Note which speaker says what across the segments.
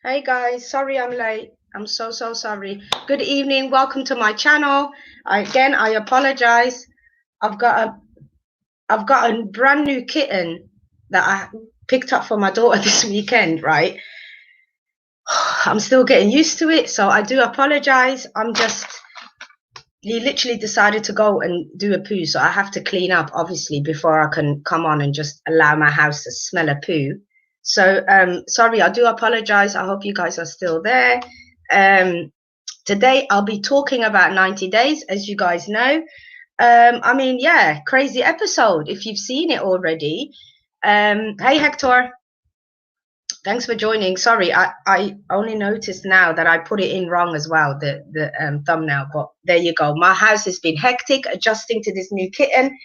Speaker 1: Hey guys, sorry I'm late. I'm so sorry. Good evening. Welcome to my channel. I apologize. I've got a I've got a brand new kitten that I picked up for my daughter this weekend, right? I'm still getting used to it, so I do apologize. He literally decided to go and do a poo, so I have to clean up obviously before I can come on and just allow my house to smell a poo. So sorry, I do apologize. I hope you guys are still there. Um Today I'll be talking about 90 days, as you guys know. I mean, yeah, crazy episode if you've seen it already. Hey Hector, thanks for joining. Sorry, I only noticed now that I put it in wrong as well, the thumbnail, but there you go. My house has been hectic adjusting to this new kitten.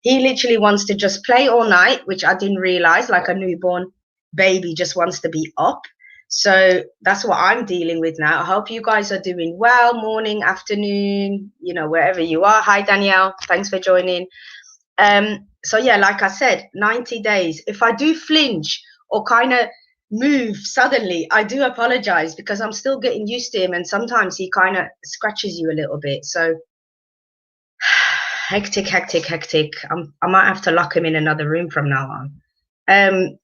Speaker 1: He literally wants to just play all night, which I didn't realize, like a newborn baby just wants to be up. So that's what I'm dealing with now. I hope you guys are doing well, morning, afternoon, wherever you are. Hi, Danielle. Thanks for joining. So yeah, like I said, 90 days. If I do flinch or kind of move suddenly, I do apologize because I'm still getting used to him, and sometimes he kind of scratches you a little bit. So hectic. I might have to lock him in another room from now on.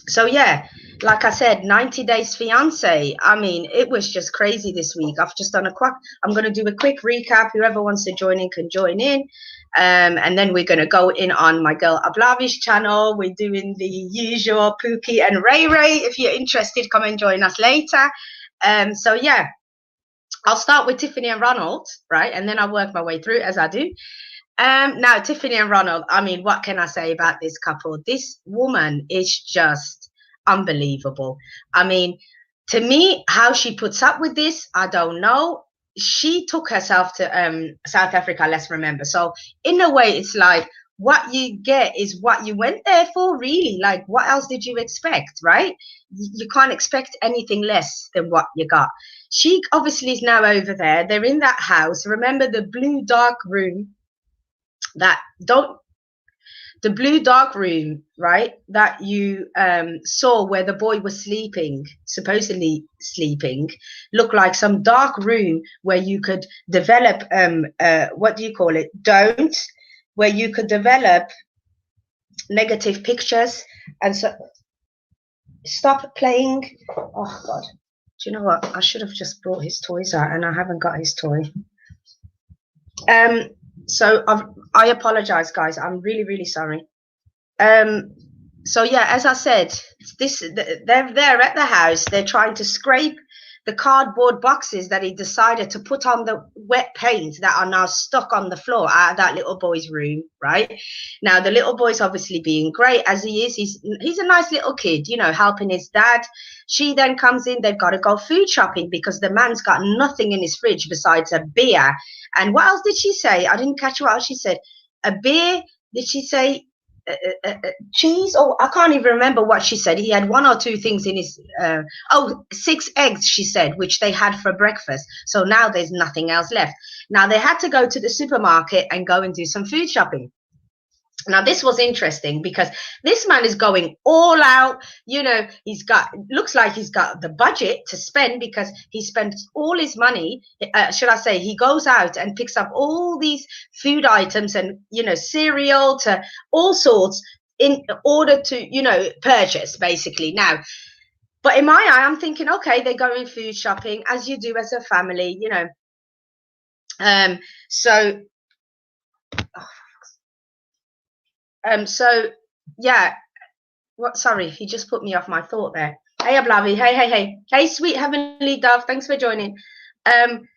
Speaker 1: So yeah, like I said, 90 days fiance. I mean, it was just crazy this week. I've just done I'm going to do a quick recap. Whoever wants to join in can join in. And then we're going to go in on my girl Ablavish channel. We're doing the usual Pookie and Ray Ray. If you're interested, come and join us later. So yeah, I'll start with Tiffany and Ronald, right? And then I'll work my way through as I do. Now, Tiffany and Ronald, I mean, what can I say about this couple? This woman is just unbelievable. I mean, to me, how she puts up with this, I don't know. She took herself to South Africa, let's remember. So, in a way, it's like what you get is what you went there for, really. Like, what else did you expect, right? You can't expect anything less than what you got. She obviously is now over there. They're in that house. Remember the blue dark room that don't the blue dark room, right, that you saw where the boy was sleeping, supposedly sleeping, looked like some dark room where you could develop what do you call it, don't where you could develop negative pictures. And so stop playing. Oh god, do you know what, I should have just brought his toys out and I haven't got his toy. So I apologize, guys. I'm really sorry. So yeah, as I said, they're at the house. They're trying to scrape the cardboard boxes that he decided to put on the wet paint that are now stuck on the floor out of that little boy's room. Right now, the little boy's obviously being great as he is. He's a nice little kid, helping his dad. She then comes in. They've got to go food shopping because the man's got nothing in his fridge besides a beer. And what else did she say? I didn't catch what else she said. A beer? Did she say cheese? Oh, I can't even remember what she said. He had one or two things in his 6 eggs, she said, which they had for breakfast. So now there's nothing else left. Now they had to go to the supermarket and go and do some food shopping. Now this was interesting because this man is going all out. Looks like he's got the budget to spend because he spends all his money. Should I say, he goes out and picks up all these food items and, cereal to all sorts in order to, purchase basically. Now, but in my eye, I'm thinking, okay, they're going food shopping as you do as a family. So so yeah, what? Sorry, he just put me off my thought there. Hey, Ablavi. Hey, sweet heavenly dove. Thanks for joining.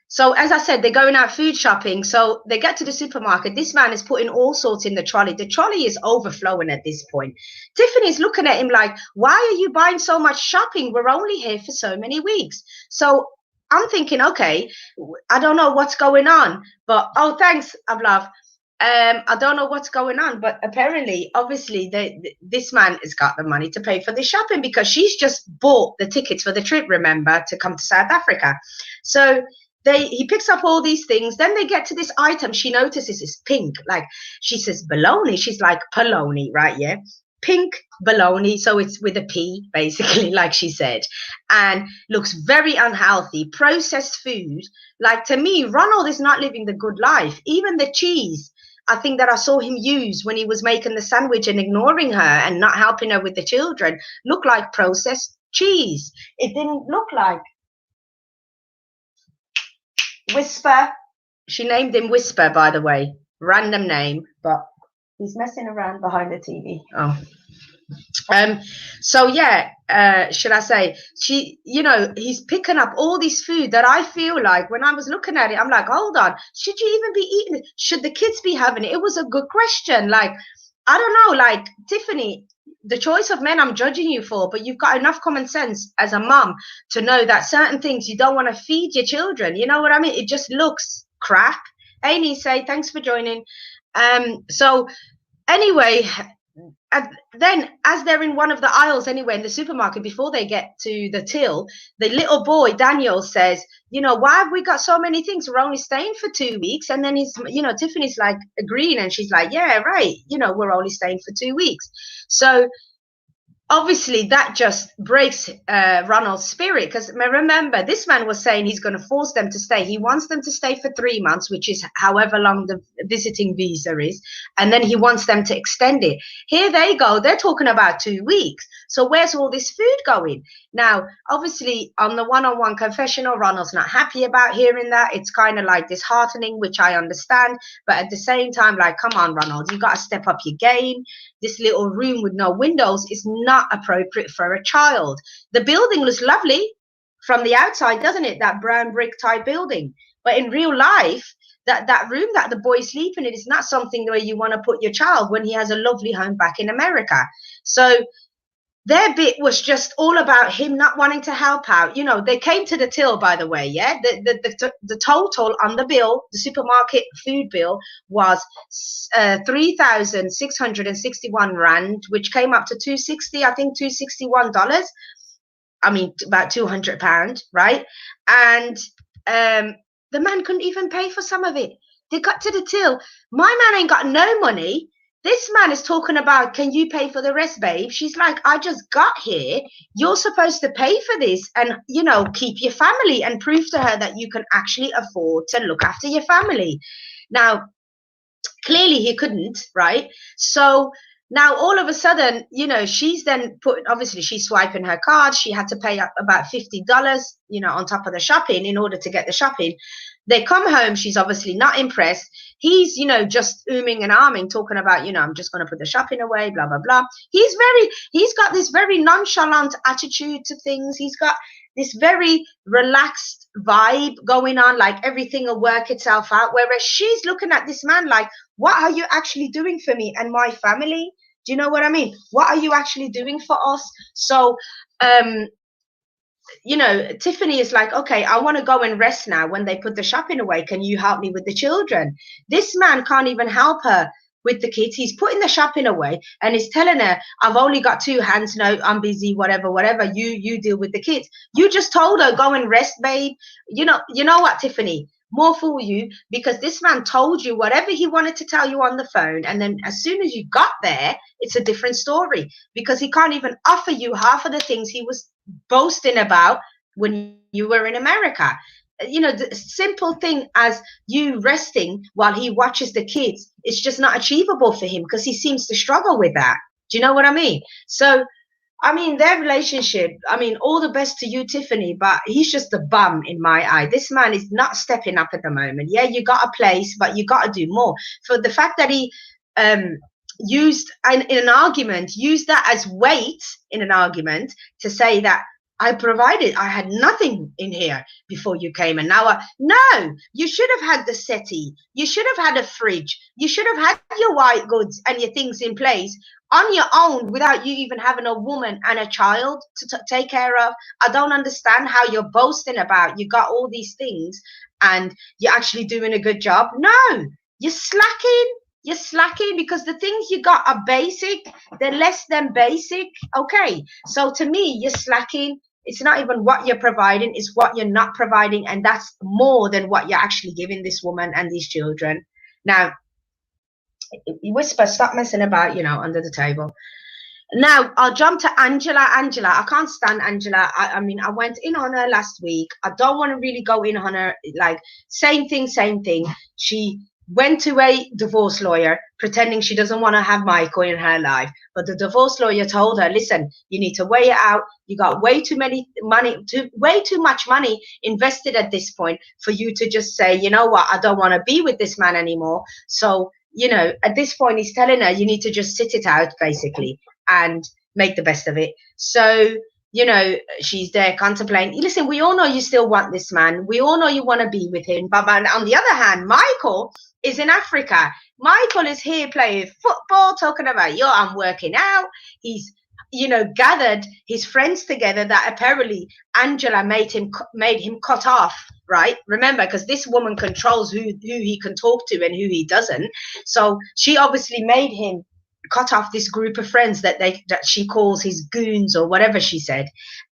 Speaker 1: So as I said, they're going out food shopping. So they get to the supermarket. This man is putting all sorts in the trolley. The trolley is overflowing at this point. Tiffany's looking at him like, "Why are you buying so much shopping? We're only here for so many weeks." So I'm thinking, okay, I don't know what's going on, but oh, thanks, Ablav. I don't know what's going on, but apparently, obviously, this man has got the money to pay for the shopping because she's just bought the tickets for the trip, remember, to come to South Africa. So he picks up all these things. Then they get to this item. She notices is pink. Like, she says, baloney. She's like, polony, right? Yeah. pink bologna, so it's with a P, basically, like she said, and looks very unhealthy, processed food. Like, to me, Ronald is not living the good life. Even the cheese, I think, that I saw him use when he was making the sandwich and ignoring her and not helping her with the children, looked like processed cheese. It didn't look like Whisper. She named him Whisper, by the way. Random name, but he's messing around behind the TV. Oh. So yeah, should I say, he's picking up all this food that I feel like, when I was looking at it, I'm like, hold on, should you even be eating it? Should the kids be having it? It was a good question. Like, I don't know, like, Tiffany, the choice of men I'm judging you for, but you've got enough common sense as a mum to know that certain things you don't want to feed your children. You know what I mean? It just looks crap. Amy, say thanks for joining. So anyway, and then as they're in one of the aisles anyway in the supermarket, before they get to the till, the little boy Daniel says, why have we got so many things? We're only staying for 2 weeks. And then Tiffany's like agreeing, and she's like, yeah, right, we're only staying for 2 weeks. So obviously that just breaks Ronald's spirit, because remember, this man was saying he's going to force them to stay. He wants them to stay for 3 months, which is however long the visiting visa is, and then he wants them to extend it. Here they go, they're talking about 2 weeks. So where's all this food going? Now, obviously, on the one-on-one confessional, Ronald's not happy about hearing that. It's kind of like disheartening, which I understand, but at the same time, like, come on, Ronald, you got to step up your game. This little room with no windows is not appropriate for a child. The building looks lovely from the outside, doesn't it? That brown brick type building. But in real life, that room that the boy's sleeping in is not something where you want to put your child when he has a lovely home back in America. So their bit was just all about him not wanting to help out. They came to the till, by the way, yeah? The total on the bill, the supermarket food bill, was 3,661 rand, which came up to 260, I think $261. I mean, about £200, right? And the man couldn't even pay for some of it. They got to the till. My man ain't got no money. This man is talking about, can you pay for the rest, babe? She's like, I just got here. You're supposed to pay for this and, keep your family, and prove to her that you can actually afford to look after your family. Now, clearly he couldn't, right? So now all of a sudden, she's then obviously she's swiping her card. She had to pay about $50, on top of the shopping in order to get the shopping. They come home. She's obviously not impressed. He's, just umming and ahhing, talking about, I'm just going to put the shopping away, blah, blah, blah. He's got this very nonchalant attitude to things. He's got this very relaxed vibe going on, like everything will work itself out. Whereas she's looking at this man like, what are you actually doing for me and my family? Do you know what I mean? What are you actually doing for us? So, Tiffany is like, okay, I want to go and rest now. When they put the shopping away, can you help me with the children? This man can't even help her with the kids. He's putting the shopping away and he's telling her, I've only got 2 hands. No, I'm busy, whatever. You deal with the kids. You just told her, go and rest, babe. You know what, Tiffany? More fool you, because this man told you whatever he wanted to tell you on the phone, and then as soon as you got there, it's a different story, because he can't even offer you half of the things he was boasting about when you were in America. The simple thing as you resting while he watches the kids, it's just not achievable for him, because he seems to struggle with that. Do you know what I mean? So I mean, their relationship, I mean, all the best to you, Tiffany, but he's just a bum in my eye. This man is not stepping up at the moment. Yeah, you got a place, but you got to do more. For the fact that he used in an argument, used that as weight in an argument to say that I had nothing in here before you came, and now no, you should have had the settee. You should have had a fridge. You should have had your white goods and your things in place on your own without you even having a woman and a child to take care of. I don't understand how you're boasting about you got all these things and you're actually doing a good job. No, you're slacking. You're slacking because the things you got are basic. They're less than basic. Okay, so to me, you're slacking. It's not even what you're providing, it's what you're not providing. And that's more than what you're actually giving this woman and these children. Now, Whisper, stop messing about, under the table. Now I'll jump to Angela. Angela, I can't stand Angela. I mean, I went in on her last week. I don't want to really go in on her. Like, same thing, same thing. She went to a divorce lawyer pretending she doesn't want to have Michael in her life. But the divorce lawyer told her, listen, you need to weigh it out. You got way too much money invested at this point for you to just say, you know what, I don't want to be with this man anymore. So, you know, at this point, he's telling her, you need to just sit it out, basically, and make the best of it. So, you know, she's there contemplating. Listen, we all know you still want this man. We all know you want to be with him. But on the other hand, Michael is in Africa. Michael is here playing football, talking about, yo, I'm working out. He's, you know, gathered his friends together that apparently Angela made him cut off, right? Remember, because this woman controls who he can talk to and who he doesn't. So she obviously made him cut off this group of friends that she calls his goons or whatever she said.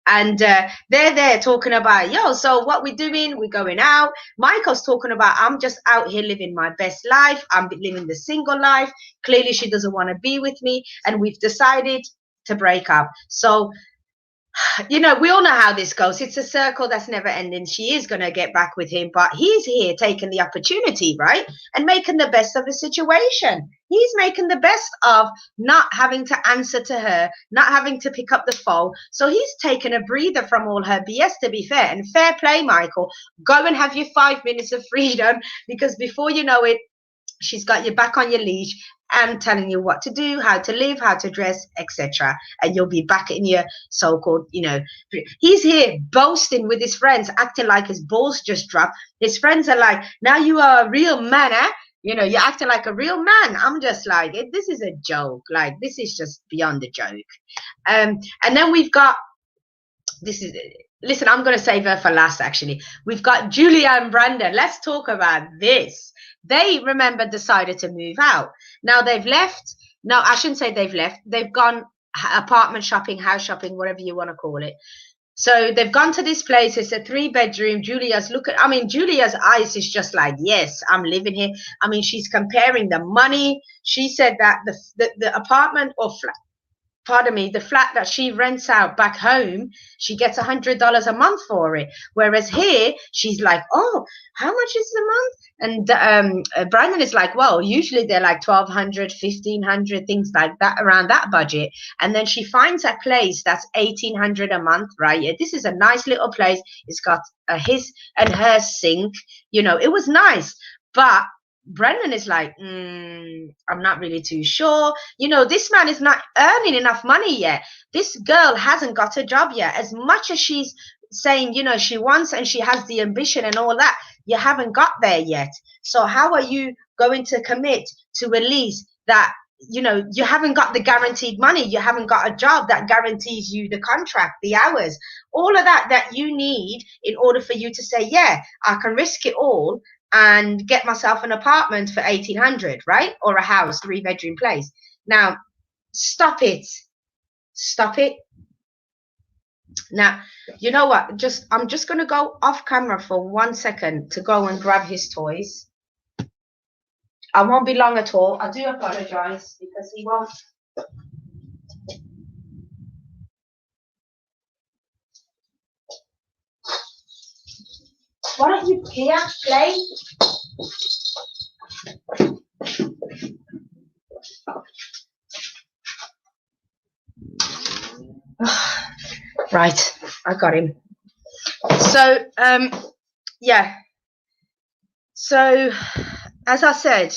Speaker 1: And they're there talking about, yo, so what we doing? We're going out. Michael's talking about, I'm just out here living my best life. I'm living the single life. Clearly she doesn't want to be with me, and we've decided to break up. So, you know, we all know how this goes. It's a circle that's never ending. She is going to get back with him, but he's here taking the opportunity, right? And making the best of the situation. He's making the best of not having to answer to her, not having to pick up the phone. So he's taken a breather from all her BS, to be fair. And fair play, Michael. Go and have your 5 minutes of freedom, because before you know it, she's got you back on your leash and telling you what to do, how to live, how to dress, etc. And you'll be back in your so-called, you know, he's here boasting with his friends, acting like his balls just dropped. His friends are like, now you are a real man, eh? You know, you're acting like a real man. I'm just like, this is a joke. Like, this is just beyond a joke. And then we've got, listen, I'm going to save her for last, actually. We've got Julia and Brandon. Let's talk about this. They, remember, decided to move out. Now they've left. No, I shouldn't say they've left. They've gone apartment shopping, house shopping, whatever you want to call it. So they've gone to this place. It's a 3-bedroom. Julia's eyes is just like, yes, I'm living here. I mean, she's comparing the money. She said that the apartment or flat, pardon me, the flat that she rents out back home, she gets $100 a month for it. Whereas here, she's like, oh, how much is the month? And Brandon is like, well, usually they're like $1,200, $1,500, things like that, around that budget. And then she finds a place that's $1,800 a month, right? Yeah, this is a nice little place. It's got his and her sink. You know, it was nice, but Brendan is like, I'm not really too sure. You know, this man is not earning enough money yet. This girl hasn't got a job yet. As much as she's saying, you know, she wants and she has the ambition and all that, you haven't got there yet. So how are you going to commit to a lease that, you know, you haven't got the guaranteed money? You haven't got a job that guarantees you the contract, the hours, all of that you need in order for you to say, yeah, I can risk it all and get myself an apartment for $1,800, right? Or a house, 3-bedroom place. Now, stop it. Now, you know what? I'm just going to go off camera for 1 second to go and grab his toys. I won't be long at all. I do apologize because he won't. Why don't you here play? Right, I got him. So, yeah. So, as I said,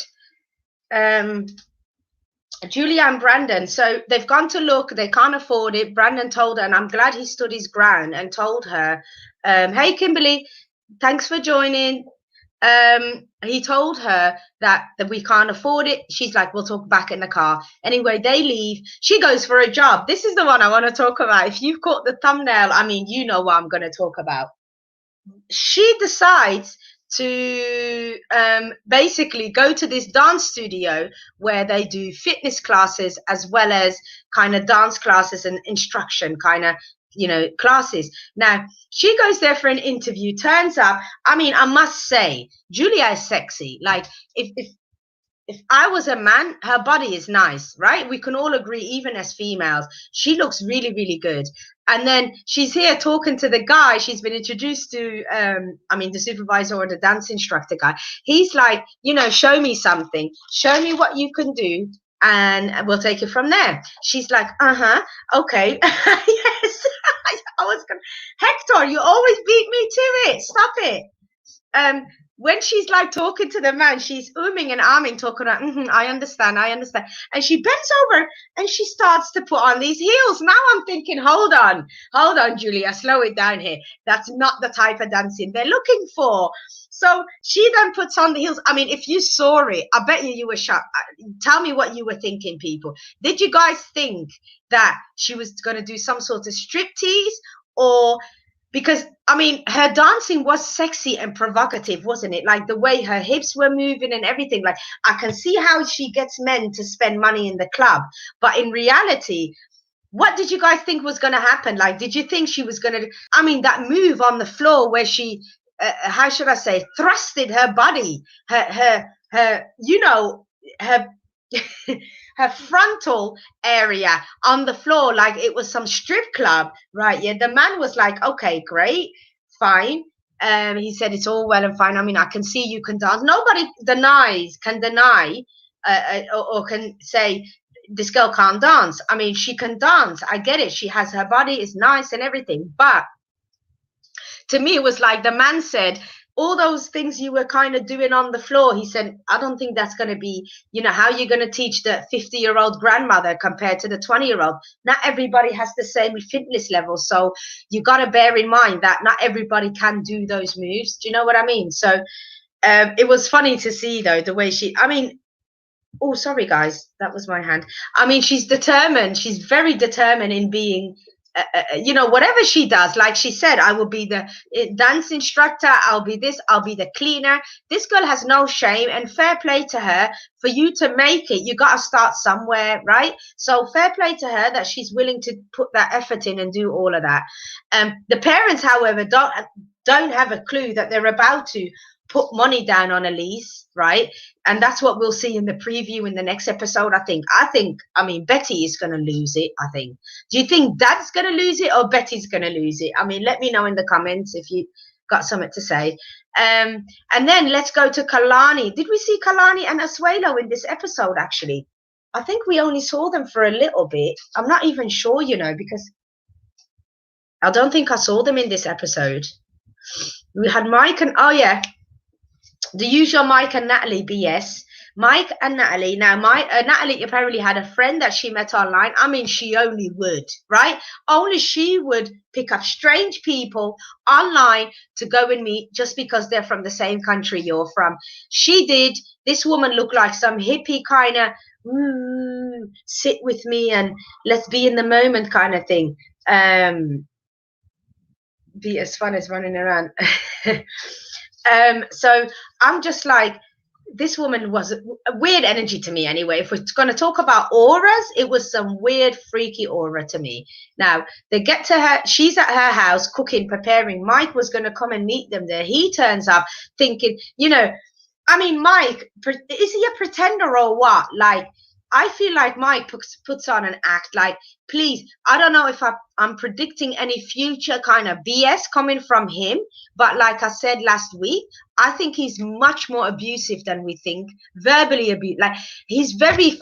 Speaker 1: Julia and Brandon, so they've gone to look, they can't afford it. Brandon told her, and I'm glad he stood his ground and told her, hey, Kimberly, thanks for joining. He told her that we can't afford it. She's like, we'll talk back in the car. Anyway, they leave. She goes for a job. This is the one I want to talk about. If you've caught the thumbnail, I mean, you know what I'm going to talk about. She decides to basically go to this dance studio where they do fitness classes as well as kind of dance classes and instruction kind of, you know, classes. Now she goes there for an interview, turns up. I mean, I must say, Julia is sexy. Like if if I was a man, her body is nice, right? We can all agree, even as females, she looks really, really good. And then she's here talking to the guy she's been introduced to, the supervisor or the dance instructor guy. He's like, show me something, show me what you can do, and we'll take it from there. She's like, okay. Yes. I was gonna, Hector, you always beat me to it. Stop it. When she's like talking to the man, she's umming and ahming, talking about, I understand. And she bends over and she starts to put on these heels. Now I'm thinking, hold on, Julia, slow it down here. That's not the type of dancing they're looking for. So she then puts on the heels. I mean, if you saw it, I bet you were shocked. Tell me what you were thinking, people. Did you guys think that she was going to do some sort of striptease? Or because, I mean, her dancing was sexy and provocative, wasn't it? Like the way her hips were moving and everything. Like, I can see how she gets men to spend money in the club. But in reality, what did you guys think was going to happen? Like, did you think she was going to, that move on the floor where she, how should I say, thrusted her body, her her frontal area on the floor like it was some strip club, right? Yeah, the man was like, okay, great, fine. He said, it's all well and fine. I mean, I can see you can dance. Nobody can deny or can say this girl can't dance. I mean, she can dance. I get it. She has, her body is nice and everything. But to me, it was like the man said, all those things you were kind of doing on the floor, he said, I don't think that's going to be, how you're going to teach the 50-year-old grandmother compared to the 20-year-old. Not everybody has the same fitness level. So you got to bear in mind that not everybody can do those moves. Do you know what I mean? So it was funny to see, though, the way she, oh, sorry, guys, that was my hand. I mean, she's determined. She's very determined in being, whatever she does. Like she said, I will be the dance instructor. I'll be this. I'll be the cleaner. This girl has no shame, and fair play to her. For you to make it, you got to start somewhere, right? So fair play to her that she's willing to put that effort in and do all of that. The parents, however, don't have a clue that they're about to put money down on a lease, right? And that's what we'll see in the preview in the next episode. I think, Betty is going to lose it, I think. Do you think Dad's going to lose it or Betty's going to lose it? I mean, let me know in the comments if you got something to say. And then let's go to Kalani. Did we see Kalani and Asuelo in this episode, actually? I think we only saw them for a little bit. I'm not even sure, because I don't think I saw them in this episode. We had Mike and, the usual Mike and Natalie BS. Mike and Natalie. Now, Natalie apparently had a friend that she met online. I mean, she only would, right? Only she would pick up strange people online to go and meet just because they're from the same country you're from. She did. This woman looked like some hippie kind of, sit with me and let's be in the moment kind of thing. Be as fun as running around. So I'm just like, this woman was a weird energy to me anyway. If we're going to talk about auras, it was some weird, freaky aura to me. Now, they get to her, she's at her house cooking, preparing. Mike was going to come and meet them there. He turns up thinking, Mike, is he a pretender or what? Like, I feel like Mike puts on an act. Like, please, I don't know if I'm predicting any future kind of BS coming from him. But like I said last week, I think he's much more abusive than we think. Verbally abusive. Like, he's very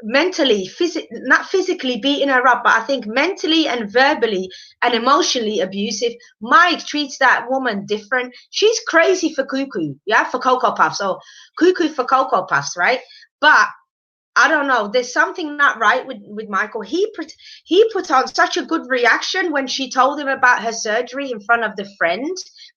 Speaker 1: mentally, not physically beating her up, but I think mentally and verbally and emotionally abusive. Mike treats that woman different. She's crazy for cuckoo, for Cocoa Puffs, or cuckoo for Cocoa Puffs, right? But I don't know. There's something not right with Michael. He put on such a good reaction when she told him about her surgery in front of the friend.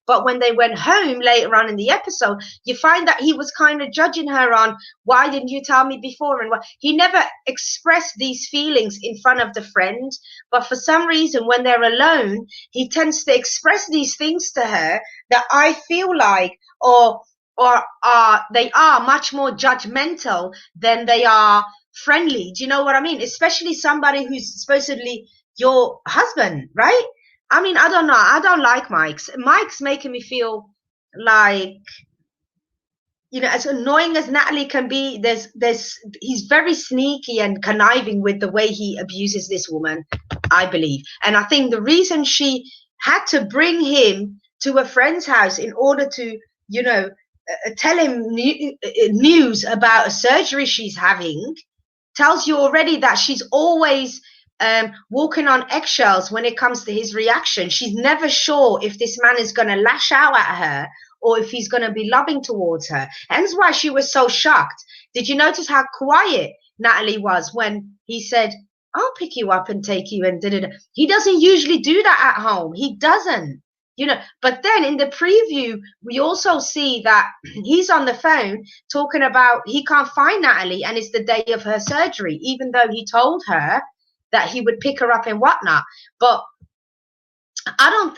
Speaker 1: But when they went home later on in the episode, you find that he was kind of judging her on, why didn't you tell me before? And what, he never expressed these feelings in front of the friend. But for some reason, when they're alone, he tends to express these things to her that I feel like, or they are much more judgmental than they are friendly. Do you know what I mean? Especially somebody who's supposedly your husband, right? I mean, I don't know. I don't like Mike's. Mike's making me feel like, you know, as annoying as Natalie can be, he's very sneaky and conniving with the way he abuses this woman, I believe. And I think the reason she had to bring him to a friend's house in order to, you know, tell him news about a surgery she's having tells you already that she's always walking on eggshells when it comes to his reaction. She's never sure if this man is going to lash out at her or if he's going to be loving towards her. Hence why she was so shocked. Did you notice how quiet Natalie was when he said, I'll pick you up and take you and da-da-da. He doesn't usually do that at home. He doesn't. You know, but then in the preview, we also see that he's on the phone talking about he can't find Natalie and it's the day of her surgery, even though he told her that he would pick her up and whatnot. But I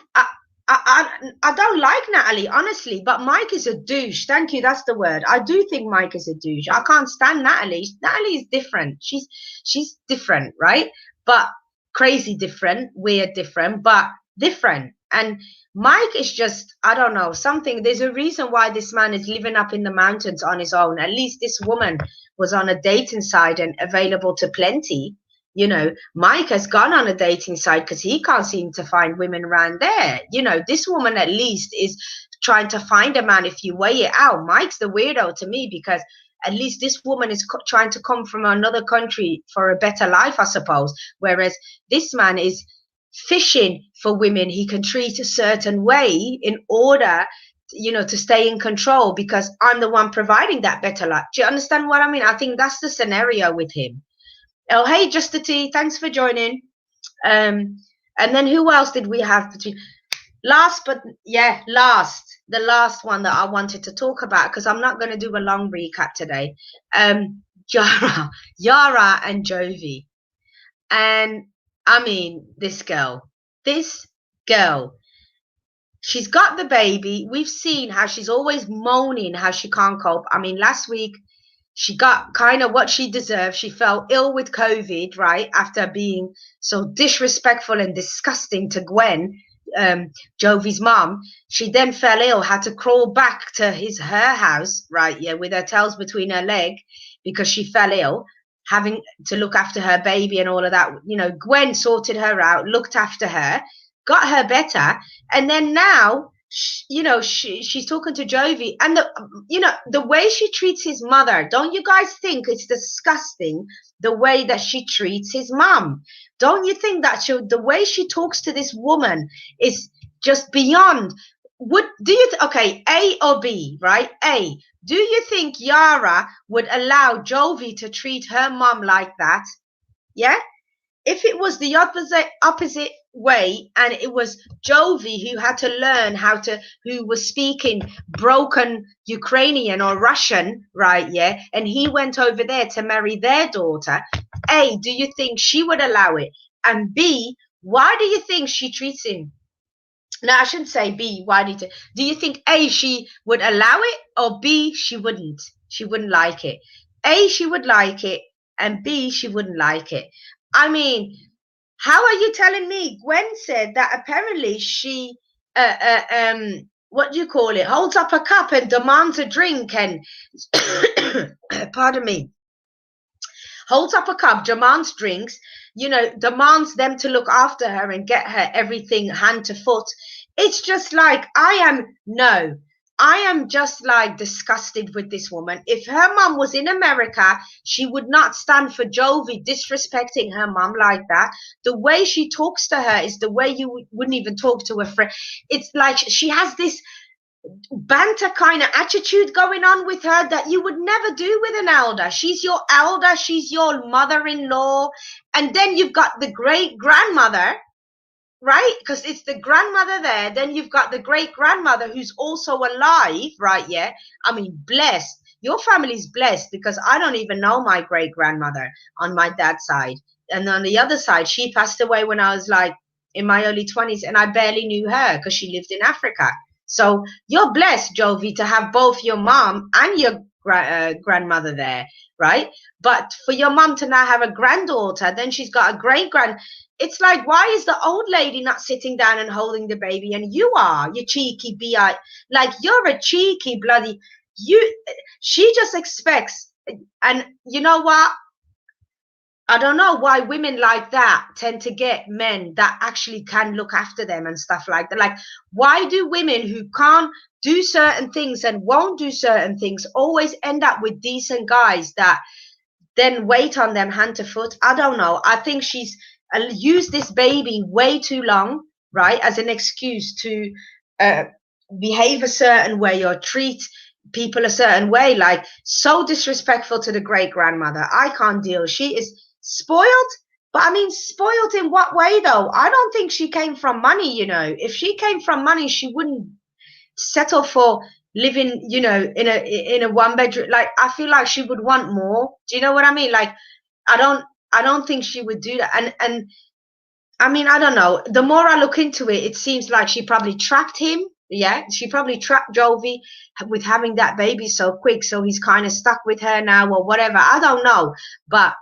Speaker 1: don't like Natalie, honestly, but Mike is a douche. Thank you. That's the word. I do think Mike is a douche. I can't stand Natalie. Natalie is different. She's different, right? But crazy different, weird different, but different. And Mike is just, I don't know, something. There's a reason why this man is living up in the mountains on his own. At least this woman was on a dating site and available to plenty. You know, Mike has gone on a dating site because he can't seem to find women around there. You know, this woman at least is trying to find a man if you weigh it out. Mike's the weirdo to me because at least this woman is trying to come from another country for a better life, I suppose. Whereas this man is fishing for women he can treat a certain way in order, you know, to stay in control because I'm the one providing that better life. Do you understand what I mean? I think that's the scenario with him. Oh, hey, Just the Tea, thanks for joining. And then who else did we have between? The last one that I wanted to talk about, because I'm not going to do a long recap today. Yara and Jovi. And I mean, this girl, she's got the baby. We've seen how she's always moaning how she can't cope. I mean, last week, she got kind of what she deserved. She fell ill with COVID, right? After being so disrespectful and disgusting to Gwen, Jovi's mom. She then fell ill, had to crawl back to her house, right? Yeah, with her tails between her leg because she fell ill, having to look after her baby and all of that. You know, Gwen sorted her out, looked after her, got her better. And then now, you know, she's talking to Jovi, and the way she treats his mother, don't you guys think it's disgusting the way that she treats his mom? Don't you think that the way she talks to this woman is just beyond? Okay, A or B, right? A, do you think Yara would allow Jovi to treat her mom like that? Yeah? If it was the opposite way and it was Jovi who had to learn who was speaking broken Ukrainian or Russian, right? Yeah. And he went over there to marry their daughter. A, do you think she would allow it? And B, why do you think she treats him? No, I shouldn't say B. Why do you think A, she would allow it, or B, she wouldn't? She wouldn't like it. A, she would like it, and B, she wouldn't like it. I mean, how are you telling me? Gwen said that apparently she, what do you call it? Holds up a cup and demands a drink and, pardon me, holds up a cup, demands drinks, you know, demands them to look after her and get her everything hand to foot. It's just like, I am just like disgusted with this woman. If her mom was in America, she would not stand for Jovi disrespecting her mom like that. The way she talks to her is the way you wouldn't even talk to a friend. It's like she has this banter kind of attitude going on with her that you would never do with an elder. She's your elder, she's your mother-in-law, and then you've got the great-grandmother, right? Because it's the grandmother there. Then you've got the great-grandmother who's also alive, right? Yeah. I mean, blessed. Your family's blessed because I don't even know my great-grandmother on my dad's side. And on the other side, she passed away when I was like in my early 20s and I barely knew her because she lived in Africa. So you're blessed, Jovi, to have both your mom and your grandmother there, right? But for your mom to now have a granddaughter, then she's got a great-grand. It's like, why is the old lady not sitting down and holding the baby? And you are, you cheeky bi. Like, you're a cheeky bloody. she just expects, and you know what? I don't know why women like that tend to get men that actually can look after them and stuff like that. Like, why do women who can't do certain things and won't do certain things always end up with decent guys that then wait on them hand to foot? I don't know. I think she's used this baby way too long, right, as an excuse to behave a certain way or treat people a certain way, like so disrespectful to the great grandmother. I can't deal. She is spoiled, but I mean, spoiled in what way though? I don't think she came from money, you know. If she came from money, she wouldn't settle for living, you know, in a one bedroom. Like, I feel like she would want more. Do you know what I mean? Like, I don't think she would do that. And I mean, I don't know. The more I look into it, it seems like she probably trapped him. Yeah, she probably trapped Jovi with having that baby so quick, so he's kind of stuck with her now or whatever. I don't know, but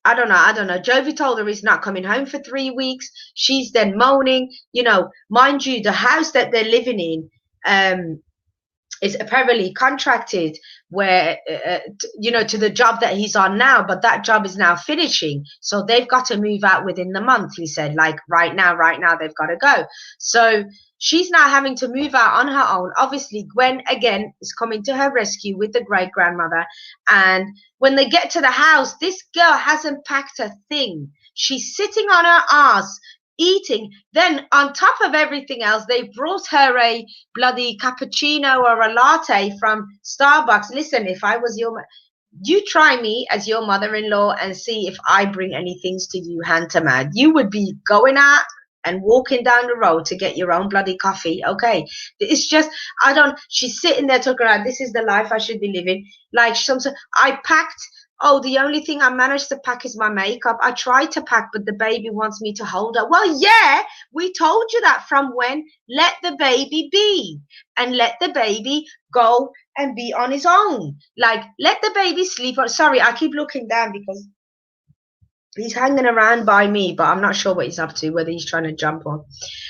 Speaker 1: I don't know. I don't know. Jovi told her he's not coming home for 3 weeks. She's then moaning. You know, mind you, the house that they're living in is apparently contracted where, you know, to the job that he's on now, but that job is now finishing. So they've got to move out within the month, he said, like right now, they've got to go. So she's now having to move out on her own. Obviously, Gwen, again, is coming to her rescue with the great-grandmother. And when they get to the house, this girl hasn't packed a thing. She's sitting on her ass, eating. Then on top of everything else, they brought her a bloody cappuccino or a latte from Starbucks. Listen, if I was you try me as your mother-in-law and see if I bring any things to you hand to mouth. You would be going out and walking down the road to get your own bloody coffee. Okay, it's just, I don't. She's sitting there talking about, this is the life I should be living. Like, I packed. Oh, the only thing I managed to pack is my makeup. I tried to pack, but the baby wants me to hold her. Well, yeah, we told you that from when. Let the baby be, and let the baby go and be on his own. Like, let the baby sleep. Sorry, I keep looking down because he's hanging around by me, but I'm not sure what he's up to, whether he's trying to jump on.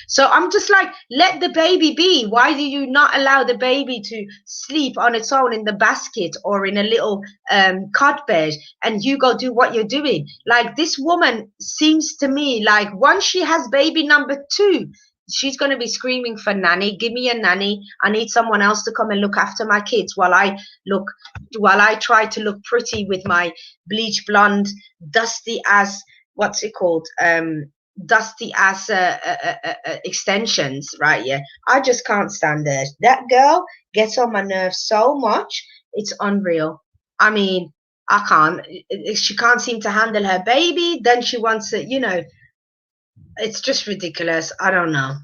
Speaker 1: So I'm just like, let the baby be. Why do you not allow the baby to sleep on its own in the basket or in a little cot bed, and you go do what you're doing? Like, this woman seems to me like once she has baby number 2, she's going to be screaming for nanny. Give me a nanny. I need someone else to come and look after my kids while I try to look pretty with my bleach blonde, dusty ass, what's it called? Dusty ass extensions, right? Yeah, I just can't stand it. That girl gets on my nerves so much, it's unreal. I mean, I can't. She can't seem to handle her baby. Then she wants it, you know. It's just ridiculous. I don't know.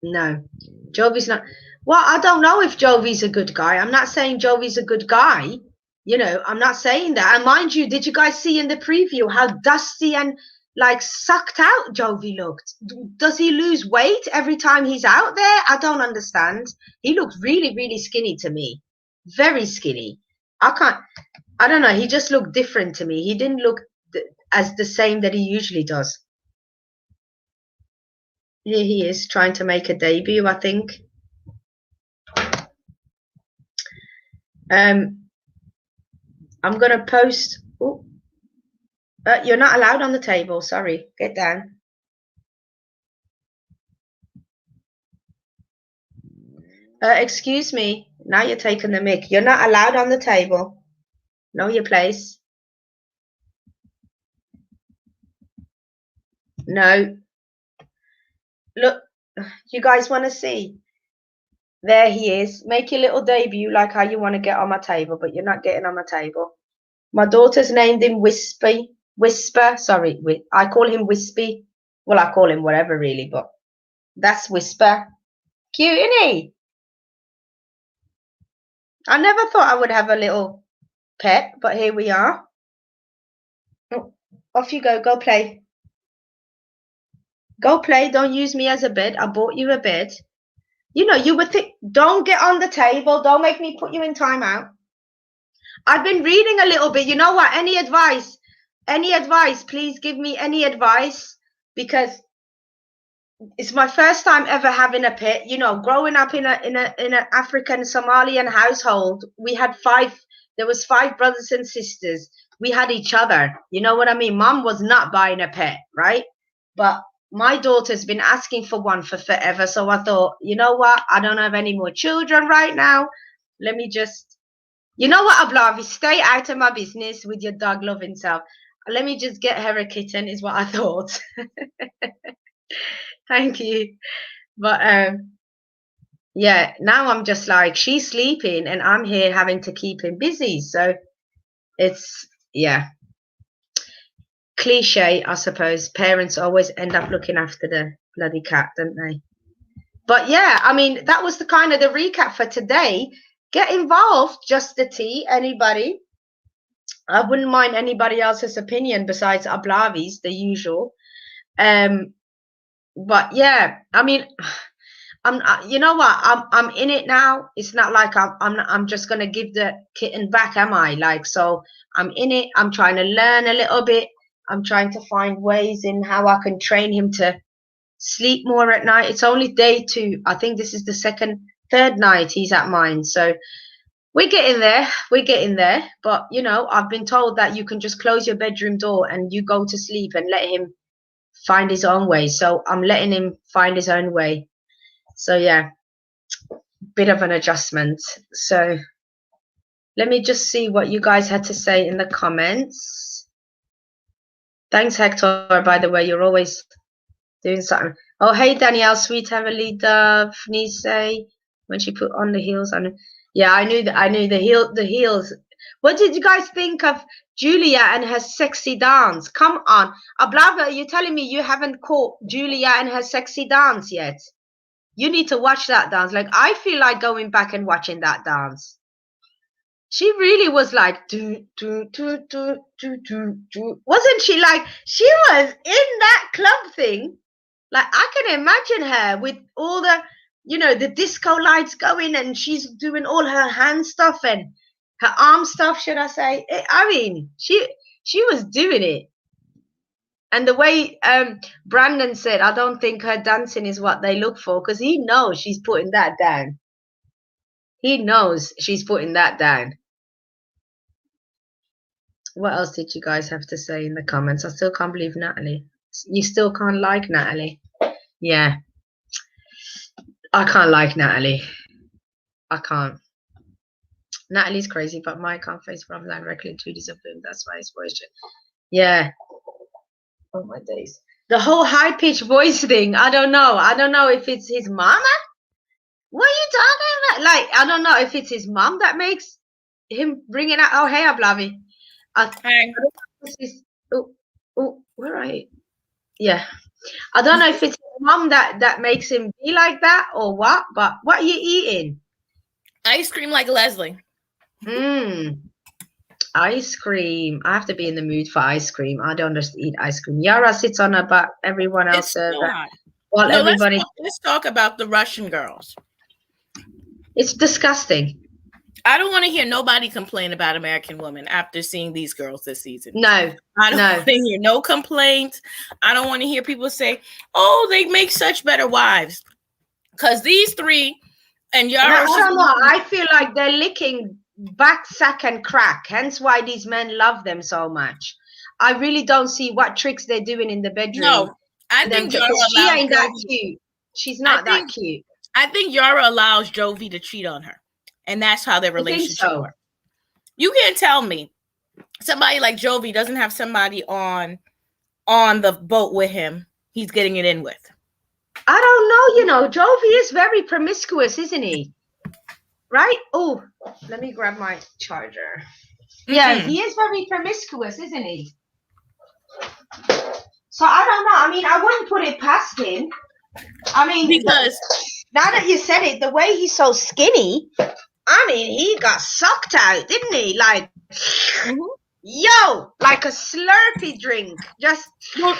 Speaker 1: No, Jovi's not. Well, I don't know if Jovi's a good guy. I'm not saying Jovi's a good guy. You know, I'm not saying that. And mind you, did you guys see in the preview how dusty and like sucked out Jovi looked? Does he lose weight every time he's out there? I don't understand. He looked really, really skinny to me. Very skinny. I don't know. He just looked different to me. He didn't look as the same that he usually does. Here he is trying to make a debut, I think. I'm gonna post. Oh, you're not allowed on the table. Sorry, get down. Excuse me. Now you're taking the mic. You're not allowed on the table. Know your place. No. Look, you guys want to see? There he is. Make your little debut like how you want to get on my table, but you're not getting on my table. My daughter's named him Whisper. Sorry, I call him Wispy. Well, I call him whatever really, but that's Whisper. Cute, isn't he? I never thought I would have a little pet, but here we are. Oh, off you go. Go play. Go play. Don't use me as a bed. I bought you a bed. You know, you would think, don't get on the table. Don't make me put you in timeout. I've been reading a little bit. You know what? Any advice? Any advice? Please give me any advice, because it's my first time ever having a pet. You know, growing up in an African Somalian household, we had five. There was 5 brothers and sisters. We had each other. You know what I mean? Mom was not buying a pet, right? But my daughter's been asking for one for forever. So I thought, you know what? I don't have any more children right now. Let me just, you know what, Ablavi, stay out of my business with your dog loving self. Let me just get her a kitten, is what I thought. Thank you. But yeah, now I'm just like, she's sleeping and I'm here having to keep him busy. So it's, yeah, cliche, I suppose. Parents always end up looking after the bloody cat, don't they? But yeah, I mean, that was the kind of the recap for today. Get involved, just the tea, anybody. I wouldn't mind anybody else's opinion besides Ablavi's, the usual. But yeah, I mean, you know what? I'm in it now. It's not like I'm just gonna give the kitten back, am I? Like, so I'm in it. I'm trying to learn a little bit. I'm trying to find ways in how I can train him to sleep more at night. It's only day 2. I think this is the third night he's at mine. So we're getting there. We're getting there. But you know, I've been told that you can just close your bedroom door and you go to sleep and let him find his own way. So I'm letting him find his own way. So yeah, bit of an adjustment. So let me just see what you guys had to say in the comments. Thanks, Hector, by the way. You're always doing something. Oh, hey, Danielle, sweet heavenly dove, Nisei, when she put on the heels. Yeah, I knew the heels. What did you guys think of Julia and her sexy dance? Come on. Ablava, you're telling me you haven't caught Julia and her sexy dance yet? You need to watch that dance. Like, I feel like going back and watching that dance. She really was like, do, do, do, do, do, do, do. Wasn't she like, she was in that club thing. Like, I can imagine her with all the, you know, the disco lights going and she's doing all her hand stuff and her arm stuff, should I say. I mean, she was doing it. And the way Brandon said, I don't think her dancing is what they look for, because he knows she's putting that down. He knows she's putting that down. What else did you guys have to say in the comments? I still can't believe Natalie. You still can't like Natalie? Yeah. I can't like Natalie. I can't. Natalie's crazy, but Mike can't face problems directly to discipline. That's why it's question. Yeah. Oh my days. The whole high-pitched voice thing, I don't know. I don't know if it's his mama. What are you talking about? Like, I don't know if it's his mom that makes him bring it out. Oh, hey, Ablavi. Hi. Where are you? Yeah. I don't know if it's his mom that makes him be like that or what, but what are you eating?
Speaker 2: Ice cream like Leslie.
Speaker 1: Ice cream. I have to be in the mood for ice cream. I don't just eat ice cream. Yara sits on her butt. Everyone else does that.
Speaker 2: Well, no, everybody. Let's talk about the Russian girls.
Speaker 1: It's disgusting.
Speaker 2: I don't want to hear nobody complain about American Women after seeing these girls this season.
Speaker 1: No.
Speaker 2: I don't want to hear no complaints. I don't want to hear people say, oh, they make such better wives. Because these 3 and Yara.
Speaker 1: I don't know. I feel like they're licking back, sack, and crack. Hence why these men love them so much. I really don't see what tricks they're doing in the bedroom.
Speaker 2: No, I think Yara
Speaker 1: she ain't that cute. She's not that cute.
Speaker 2: I think Yara allows Jovi to cheat on her. And that's how their relationship works. You can't tell me somebody like Jovi doesn't have somebody on the boat with him he's getting it in with.
Speaker 1: I don't know, you know, Jovi is very promiscuous, isn't he? Right? Oh, let me grab my charger. Yeah, he is very promiscuous, isn't he? So I don't know. I mean, I wouldn't put it past him. I mean, because now that you said it, the way he's so skinny, I mean, he got sucked out, didn't he? Like, yo, like a Slurpee drink, just for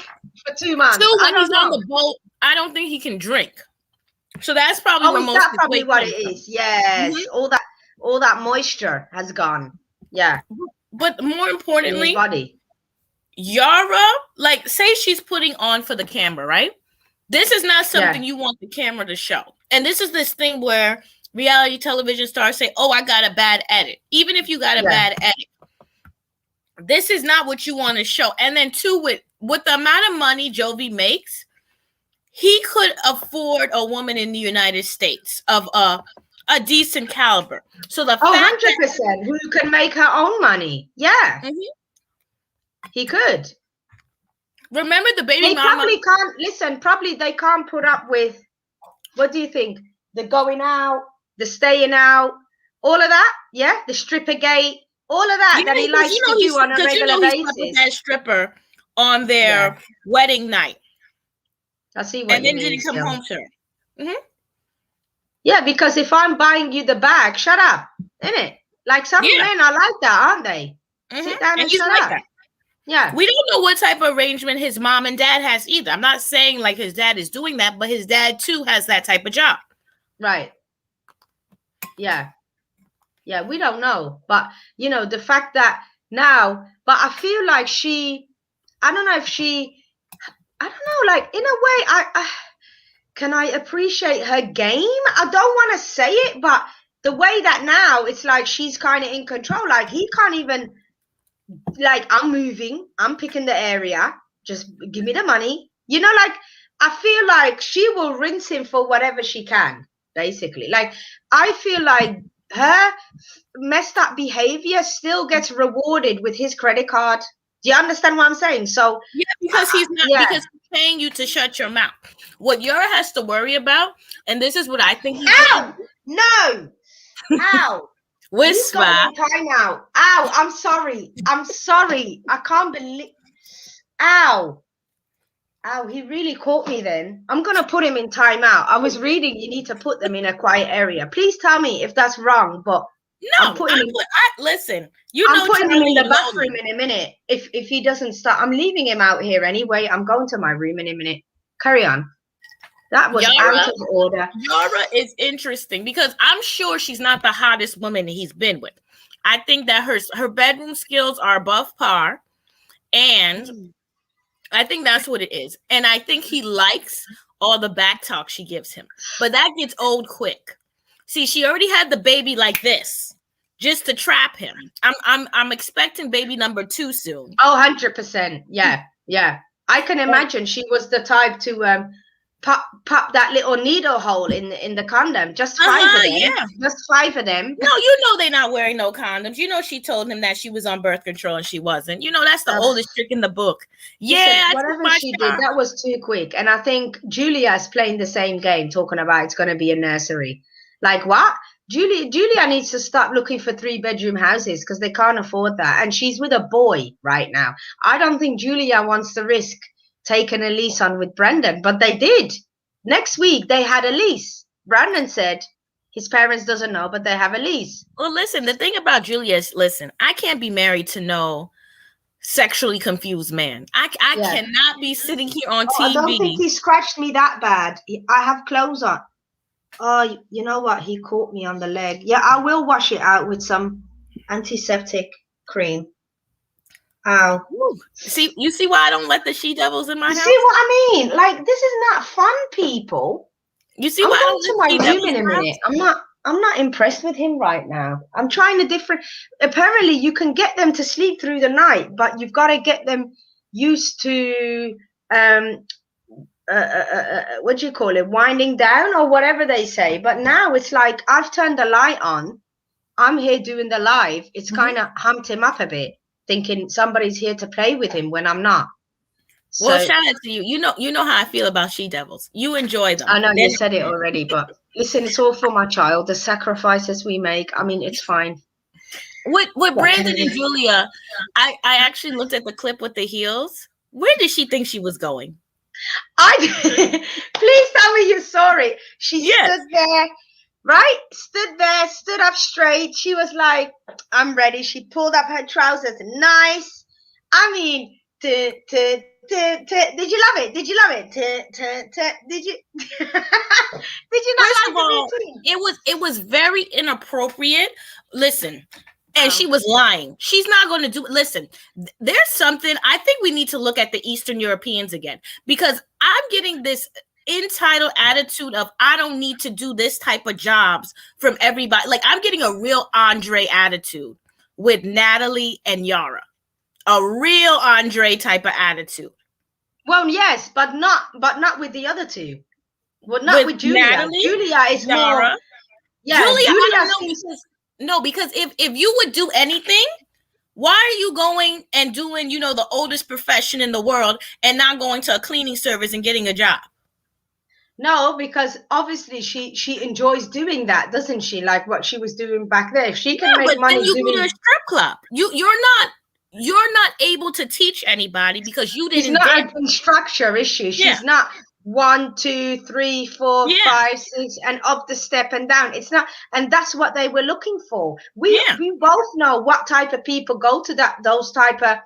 Speaker 1: 2 months.
Speaker 2: Still, when he's on the boat, I don't think he can drink. So that's probably
Speaker 1: what it is. Yes, all that moisture has gone. Yeah,
Speaker 2: but more importantly, Yara, like, say she's putting on for the camera, right? This is not something you want the camera to show. And this is this thing where reality television stars say, oh, I got a bad edit. Even if you got a bad edit, this is not what you want to show. And then two, with the amount of money Jovi makes, he could afford a woman in the United States of a decent caliber. So the
Speaker 1: 100% who can make her own money. Yeah. He could.
Speaker 2: Remember the baby
Speaker 1: they
Speaker 2: mama?
Speaker 1: Probably can't listen. Probably they can't put up with. What do you think? The going out, the staying out, all of that. Yeah, the stripper gate, all of that that he likes to do on a regular basis.
Speaker 2: With that stripper on their wedding night.
Speaker 1: I see what you mean.
Speaker 2: And then didn't come home to her.
Speaker 1: Yeah, because if I'm buying you the bag, shut up, innit? Like some men are like that, aren't they? Sit down and shut up. That. Yeah.
Speaker 2: We don't know what type of arrangement his mom and dad has either. I'm not saying like his dad is doing that, but his dad too has that type of job.
Speaker 1: Right. Yeah. Yeah, we don't know. But, you know, the fact that now, but I feel like I don't know, like in a way, can I appreciate her game? I don't want to say it, but the way that now it's like she's kind of in control. Like he can't even, like, I'm moving, I'm picking the area, just give me the money. You know, like, I feel like she will rinse him for whatever she can, basically. Like, I feel like her messed up behavior still gets rewarded with his credit card. Do you understand what I'm saying? So
Speaker 2: yeah, because he's not because he's paying you to shut your mouth. What Yara has to worry about, and this is what I think.
Speaker 1: Ow! No! Ow!
Speaker 2: Whisper.
Speaker 1: Time out. Ow! I'm sorry. I can't believe. Ow! Ow! He really caught me. Then I'm gonna put him in timeout. I was reading. You need to put them in a quiet area. Please tell me if that's wrong. But
Speaker 2: no, listen.
Speaker 1: I'm putting him in the bathroom in a minute. If he doesn't start, I'm leaving him out here anyway. I'm going to my room in a minute. Carry on. That was out of order.
Speaker 2: Yara is interesting because I'm sure she's not the hottest woman he's been with. I think that her bedroom skills are above par, and I think that's what it is. And I think he likes all the back talk she gives him, but that gets old quick. See, she already had the baby like this just to trap him. I'm expecting baby number 2 soon.
Speaker 1: Oh, 100%. Yeah. I can imagine she was the type to pop that little needle hole in the condom. Just 5 of them. Yeah. Just 5 of them.
Speaker 2: No, you know they're not wearing no condoms. You know she told him that she was on birth control and she wasn't. You know that's the oldest trick in the book. Yeah,
Speaker 1: whatever she did, that was too quick. And I think Julia's playing the same game, talking about it's going to be a nursery. Like what? Julia needs to stop looking for 3-bedroom houses because they can't afford that. And she's with a boy right now. I don't think Julia wants to risk taking a lease on with Brendan, but they did. Next week, they had a lease. Brandon said his parents doesn't know, but they have a lease.
Speaker 2: Well, listen, the thing about Julia is, listen, I can't be married to no sexually confused man. I cannot be sitting here on TV.
Speaker 1: I don't think he scratched me that bad. I have clothes on. Oh, you know what? He caught me on the leg. Yeah, I will wash it out with some antiseptic cream. Ow.
Speaker 2: See, you see why I don't let the she-devils in my house?
Speaker 1: See what I mean? Like, this is not fun, people.
Speaker 2: You see why I don't let the
Speaker 1: she-devils in my minute. I'm not impressed with him right now. I'm trying a different. Apparently, you can get them to sleep through the night, but you've got to get them used to what do you call it? Winding down or whatever they say. But now it's like I've turned the light on. I'm here doing the live. It's kind of humped him up a bit, thinking somebody's here to play with him when I'm not.
Speaker 2: So, well, shout out to you. You know how I feel about she-devils. You enjoy them.
Speaker 1: I know you said it already, but listen, it's all for my child. The sacrifices we make. I mean, it's fine.
Speaker 2: With Brandon and Julia, I actually looked at the clip with the heels. Where did she think she was going?
Speaker 1: Please tell me you saw it. She stood there, right? Stood up straight. She was like, I'm ready. She pulled up her trousers. Nice. I mean, did you love it? Did you love it? Did you did you not
Speaker 2: First
Speaker 1: like
Speaker 2: of all, it was very inappropriate. Listen. And she was lying. She's not going to do it. Listen, there's something. I think we need to look at the Eastern Europeans again, because I'm getting this entitled attitude of I don't need to do this type of jobs from everybody. Like I'm getting a real Andre attitude with Natalie and Yara. A real Andre type of attitude.
Speaker 1: Well, yes, but not with the other two. Well, not with Julia.
Speaker 2: Natalie,
Speaker 1: Julia is
Speaker 2: Yara.
Speaker 1: more. Yeah,
Speaker 2: Julia seems, because if you would do anything, why are you going and doing, the oldest profession in the world and not going to a cleaning service and getting a job?
Speaker 1: No, because obviously she enjoys doing that, doesn't she? Like what she was doing back there. If she can make money
Speaker 2: then you
Speaker 1: doing
Speaker 2: go to a strip club. You're not able to teach anybody because you didn't.
Speaker 1: She's not a structure issue. She's not 1, 2, 3, 4, 5, 6, and up the step and down. It's not, and that's what they were looking for. We both know what type of people go to those type of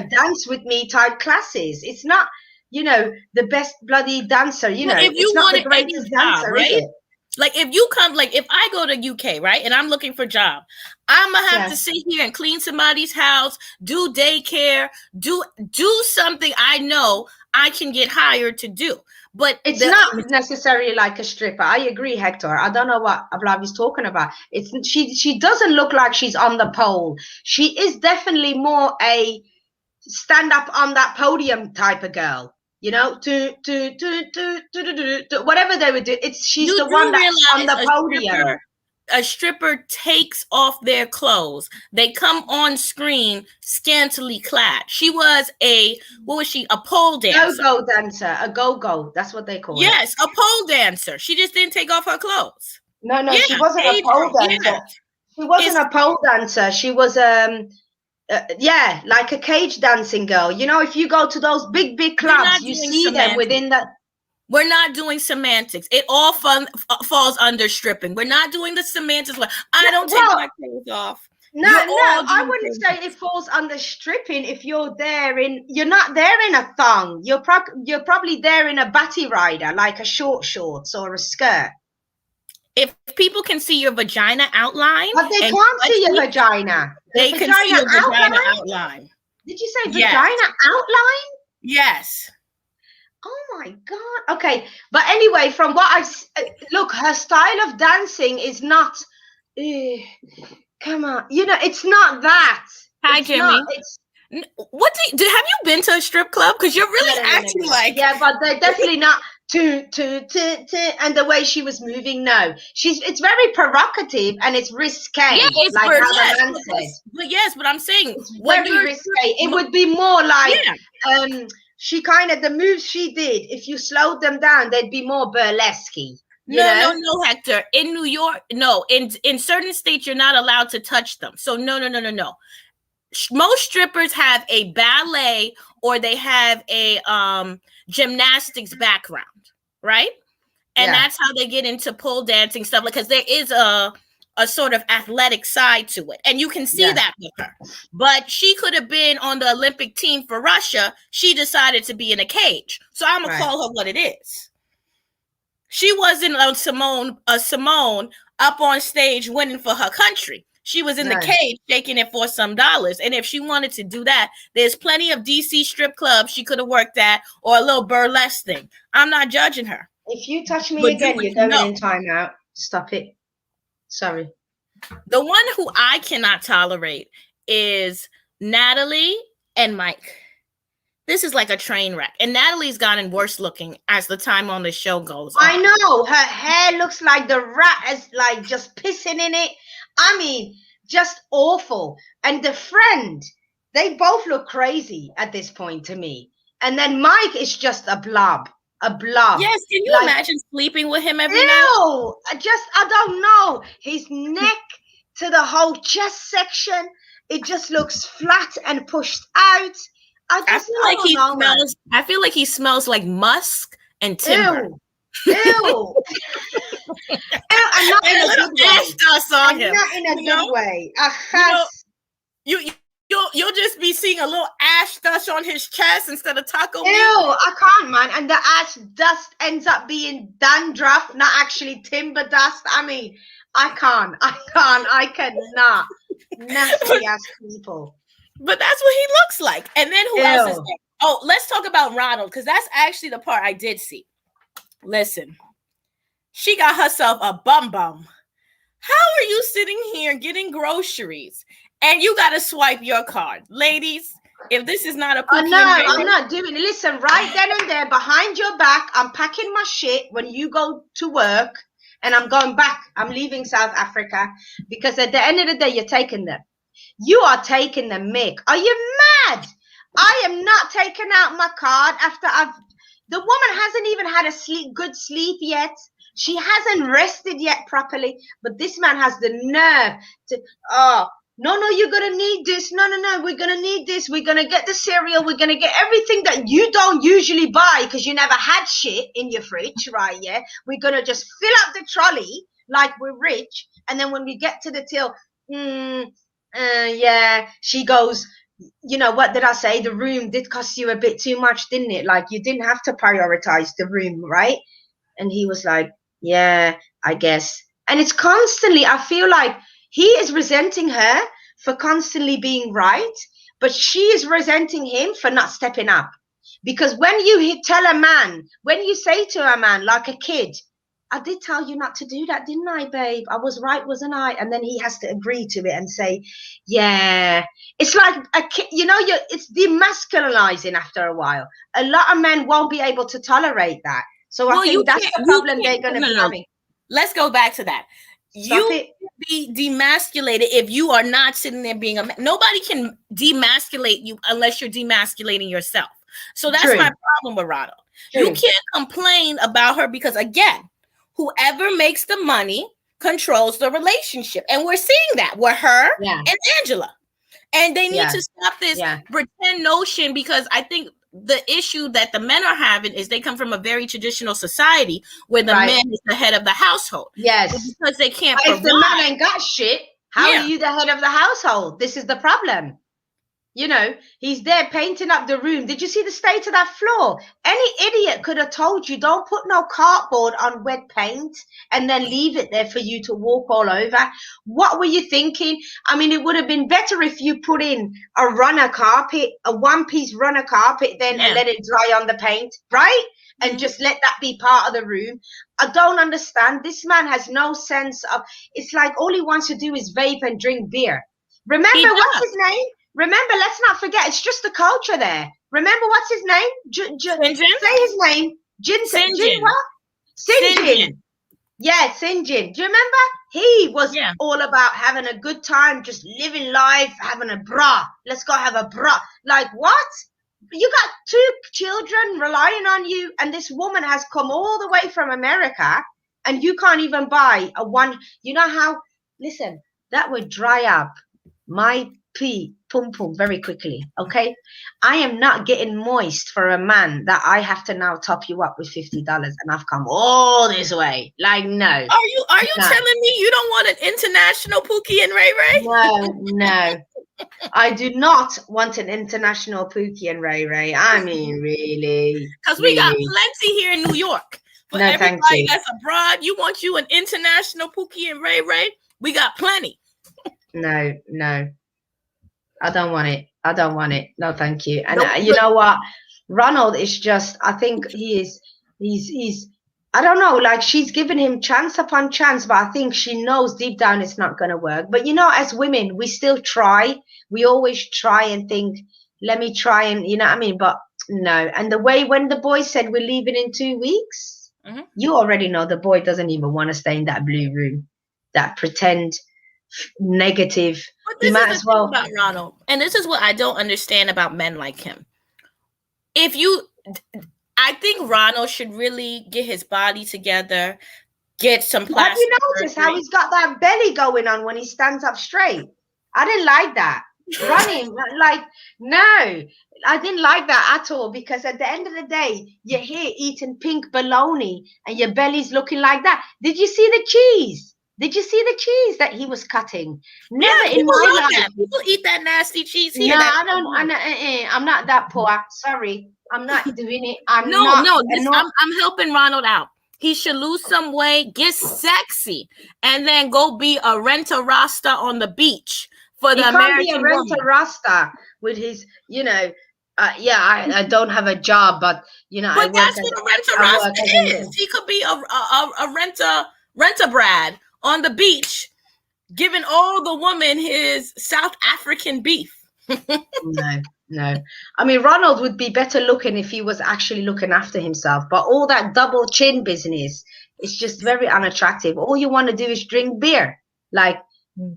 Speaker 1: dance with me type classes. It's not the best bloody dancer. If you it's not the greatest dancer, right? Is it?
Speaker 2: Like if you come, like if I go to UK, right, and I'm looking for a job, I'm gonna have to sit here and clean somebody's house, do daycare, do something I know I can get hired to do. But
Speaker 1: it's not necessarily like a stripper. I agree, Hector. I don't know what Ablavi's talking about. She doesn't look like she's on the pole. She is definitely more a stand up on that podium type of girl. Whatever they would do. She's the one that's on the podium.
Speaker 2: A stripper takes off their clothes. They come on screen scantily clad. She was a pole dancer.
Speaker 1: Go-go dancer. A go-go. That's what they call it.
Speaker 2: Yes, a pole dancer. She just didn't take off her clothes.
Speaker 1: No, she wasn't a pole dancer. Yeah. She wasn't a pole dancer. She was like a cage dancing girl. If you go to those big clubs, you see them within that.
Speaker 2: We're not doing semantics. It all falls under stripping. We're not doing the semantics. I don't take my clothes off.
Speaker 1: No, I wouldn't say it falls under stripping if you're not there in a thong. You're probably there in a batty rider, like a shorts or a skirt.
Speaker 2: If people can see your vagina outline.
Speaker 1: But they can't see your vagina.
Speaker 2: They can see your vagina outline.
Speaker 1: Did you say vagina outline?
Speaker 2: Yes.
Speaker 1: Oh my God. Okay. But anyway, from what look, her style of dancing is not, come on. It's not that.
Speaker 2: Hi, Jimmy. Have you been to a strip club? Because you're really acting like.
Speaker 1: Yeah, but they're definitely not and the way she was moving. No, it's very provocative and it's risque.
Speaker 2: Yeah, it's
Speaker 1: like
Speaker 2: burlesque,
Speaker 1: how the man said.
Speaker 2: But yes, but I'm saying
Speaker 1: it's very risque. It would be more like she the moves she did, if you slowed them down, they'd be more burlesque.
Speaker 2: No, Hector. In New York, no. In certain states, you're not allowed to touch them. So no. Most strippers have a ballet or they have a gymnastics background, right? And that's how they get into pole dancing stuff, because there is a sort of athletic side to it. And you can see that with her. But she could have been on the Olympic team for Russia. She decided to be in a cage. So I'm going to call her what it is. She wasn't a Simone up on stage winning for her country. She was in the cage shaking it for some dollars. And if she wanted to do that, there's plenty of DC strip clubs she could have worked at, or a little burlesque thing. I'm not judging her.
Speaker 1: If you touch me again, you're going in timeout. Stop it. Sorry.
Speaker 2: The one who I cannot tolerate is Natalie and Mike. This is like a train wreck. And Natalie's gotten worse looking as the time on the show goes on.
Speaker 1: I know. Her hair looks like the rat is like just pissing in it. I mean, just awful. And the friend, they both look crazy at this point to me. And then Mike is just a blob.
Speaker 2: Yes, can you imagine sleeping with him every night?
Speaker 1: No, I don't know. His neck to the whole chest section, it just looks flat and pushed out. I
Speaker 2: feel like he smells like musk and timber.
Speaker 1: Ew. I'm not in a good way.
Speaker 2: Not
Speaker 1: in a good way.
Speaker 2: You'll just be seeing a little ash dust on his chest instead of taco meat.
Speaker 1: I can't, man. And the ash dust ends up being dandruff, not actually timber dust. I mean, I cannot. Nasty ass people.
Speaker 2: But that's what he looks like. And then who else is there? Oh, let's talk about Ronald, because that's actually the part I did see. Listen, she got herself a bum bum. How are you sitting here getting groceries and you got to swipe your card? Ladies, if this is not a Pookie
Speaker 1: I'm not doing it. Listen, right then and there, behind your back, I'm packing my shit when you go to work and I'm going back. I'm leaving South Africa because at the end of the day, you're taking them. You are taking them, Mick. Are you mad? I am not taking out my card after the woman hasn't even had a good sleep yet. She hasn't rested yet properly, but this man has the nerve to, no, you're going to need this. No, we're going to need this. We're going to get the cereal. We're going to get everything that you don't usually buy because you never had shit in your fridge, right? Yeah. We're going to just fill up the trolley like we're rich. And then when we get to the till, yeah, she goes, you know, what did I say? The room did cost you a bit too much, didn't it? Like you didn't have to prioritize the room, right? And he was like, yeah, I guess. And it's constantly, I feel like he is resenting her for constantly being right, but she is resenting him for not stepping up. Because when you tell a man, when you say to a man, like a kid, I did tell you not to do that, didn't I, babe? I was right, wasn't I? And then he has to agree to it and say, yeah. It's like a kid, you know, it's demasculinizing after a while. A lot of men won't be able to tolerate that. So I think that's the problem they're going to be having.
Speaker 2: Let's go back to that. You can be demasculated if you are not sitting there being a man. Nobody can demasculate you unless you're demasculating yourself. So that's my problem with Ronald. You can't complain about her because, again, whoever makes the money controls the relationship. And we're seeing that with her and Angela. And they need to stop this pretend notion, because I think the issue that the men are having is they come from a very traditional society where the man is the head of the household.
Speaker 1: Yes.
Speaker 2: But because they can't
Speaker 1: provide. If the man ain't got shit, how are you the head of the household? This is the problem. You know, he's there painting up the room. Did you see the state of that floor? Any idiot could have told you, don't put no cardboard on wet paint and then leave it there for you to walk all over. What were you thinking? I mean, it would have been better if you put in a runner carpet, a one-piece runner carpet then and let it dry on the paint, right? And just let that be part of the room. I don't understand. This man has no sense of, it's like all he wants to do is vape and drink beer. Remember, what's his name? Remember, let's not forget, it's just the culture there. Remember, what's his name? Say his name. Jin what? Sinjin. Yeah, Sinjin. Do you remember? He was all about having a good time, just living life, having a bra. Let's go have a bra. Like, what? You got 2 children relying on you, and this woman has come all the way from America, and you can't even buy a one. You know how, listen, that would dry up my pum very quickly. Okay, I am not getting moist for a man that I have to now top you up with $50 and I've come all this way. Like, no.
Speaker 2: Are you telling me you don't want an international Pookie and Ray Ray?
Speaker 1: No. I do not want an international Pookie and Ray Ray. I mean, really.
Speaker 2: Because we got plenty here in New York. For everybody that's abroad, you want you an international Pookie and Ray Ray? We got plenty.
Speaker 1: No. I don't want it. No, thank you. And you know what? Ronald is just, I think he's, I don't know, like she's given him chance upon chance, but I think she knows deep down it's not going to work. But you know, as women, we still try. We always try and think, let me try and, you know what I mean? But no. And the way when the boy said we're leaving in 2 weeks, you already know the boy doesn't even want to stay in that blue room, that pretend negative.
Speaker 2: But this is the thing about Ronald, and this is what I don't understand about men like him. I think Ronald should really get his body together, get some plastic.
Speaker 1: Have you noticed how he's got that belly going on when he stands up straight? I didn't like that. Running, like, no, I didn't like that at all, because at the end of the day, you're here eating pink bologna and your belly's looking like that. Did you see the cheese? Did you see the cheese that he was cutting? Never in my life.
Speaker 2: People eat that nasty cheese here.
Speaker 1: No, I'm not that poor. Sorry, I'm not doing it. I'm
Speaker 2: helping Ronald out. He should lose some weight, get sexy, and then go be a rent-a-rasta on the beach for the American woman.
Speaker 1: He can't be a rent-a-rasta with his, you know, Yeah, I don't have a job, but you know,
Speaker 2: But that's what a rent-a-rascal is. He could be a rent-a Brad on the beach, giving all the woman his South African beef.
Speaker 1: No. I mean, Ronald would be better looking if he was actually looking after himself. But all that double chin business is just very unattractive. All you want to do is drink beer, like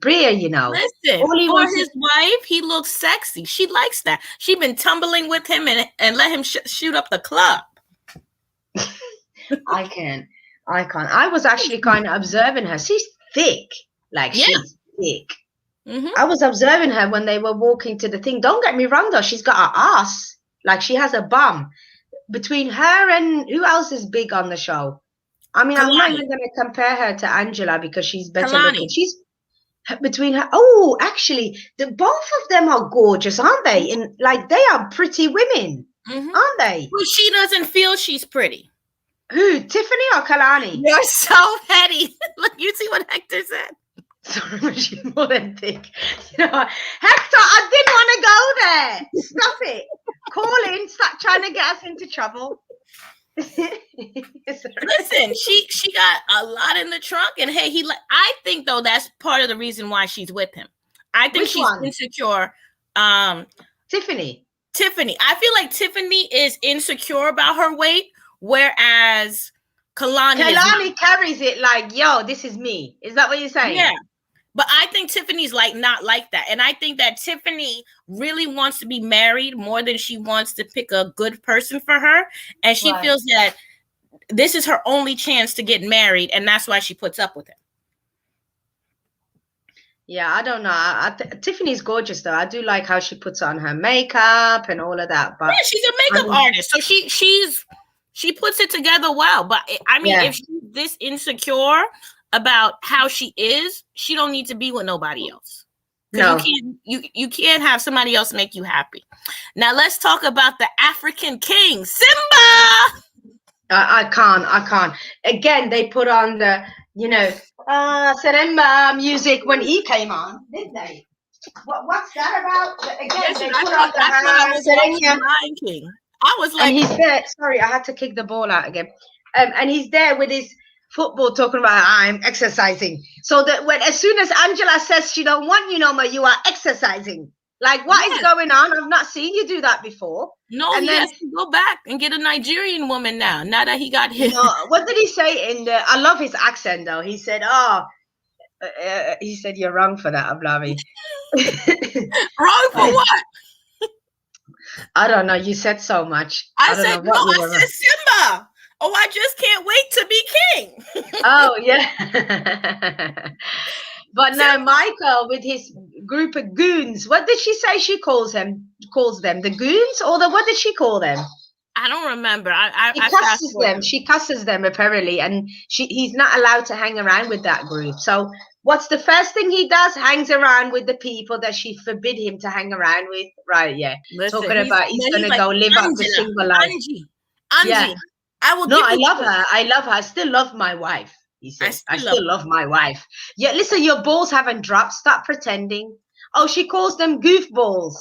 Speaker 1: beer, you know.
Speaker 2: Listen, for his wife, he looks sexy. She likes that. She been tumbling with him and let him shoot up the club.
Speaker 1: I can't. I was actually kind of observing her. She's thick, like she's thick. Mm-hmm. I was observing her when they were walking to the thing. Don't get me wrong, though. She's got an ass. Like, she has a bum. Between her and who else is big on the show? I mean, I'm not even going to compare her to Angela because she's better looking. She's between her. Oh, actually, both of them are gorgeous, aren't they? And like, they are pretty women, aren't they?
Speaker 2: Well, she doesn't feel she's pretty.
Speaker 1: Who, Tiffany or Kalani?
Speaker 2: You're so petty. Look, you see what Hector said.
Speaker 1: Sorry, she's more than thick. You know, Hector, I didn't want to go there. Stop it. Call in. Stop trying to get us into trouble.
Speaker 2: Listen, she got a lot in the trunk, and hey, I think though that's part of the reason why she's with him. I think she's insecure.
Speaker 1: Tiffany.
Speaker 2: I feel like Tiffany is insecure about her weight, whereas Kalani
Speaker 1: carries it like, yo, this is me. Is that what you're saying?
Speaker 2: Yeah. But I think Tiffany's like not like that. And I think that Tiffany really wants to be married more than she wants to pick a good person for her. And she feels that this is her only chance to get married. And that's why she puts up with him.
Speaker 1: Yeah, I don't know. Tiffany's gorgeous, though. I do like how she puts on her makeup and all of that. But
Speaker 2: yeah, she's a makeup artist. So she puts it together well. But I mean, if she's this insecure about how she is, she don't need to be with nobody else. No, you can't have somebody else make you happy. Now let's talk about the African king, Simba.
Speaker 1: I can't. Again, they put on the Simba music when he came on, didn't they? What's that about? Again, they put on the
Speaker 2: Lion King. I was like,
Speaker 1: and he's there. Sorry, I had to kick the ball out again. And he's there with his football talking about I'm exercising. So that as soon as Angela says she don't want you no more, you are exercising. Like, what is going on? I've not seen you do that before.
Speaker 2: No, and he has to go back and get a Nigerian woman now that he got hit.
Speaker 1: What did he say I love his accent though. He said, he said, you're wrong for that, Ablavi.
Speaker 2: Wrong for what?
Speaker 1: I don't know. You said so much.
Speaker 2: I said Simba. Oh, I just can't wait to be king.
Speaker 1: Oh, yeah. But no, Michael with his group of goons. What did she say she calls them? The goons? Or what did she call them?
Speaker 2: I don't remember.
Speaker 1: She cusses them apparently, and he's not allowed to hang around with that group. So what's the first thing he does? Hangs around with the people that she forbid him to hang around with. Right, yeah. Listen, talking about he's going to go live up the single life.
Speaker 2: Angie.
Speaker 1: Yeah. I love her. I love her. I still love my wife. He says, I still love my wife. Yeah, listen, your balls haven't dropped. Stop pretending. Oh, she calls them goofballs.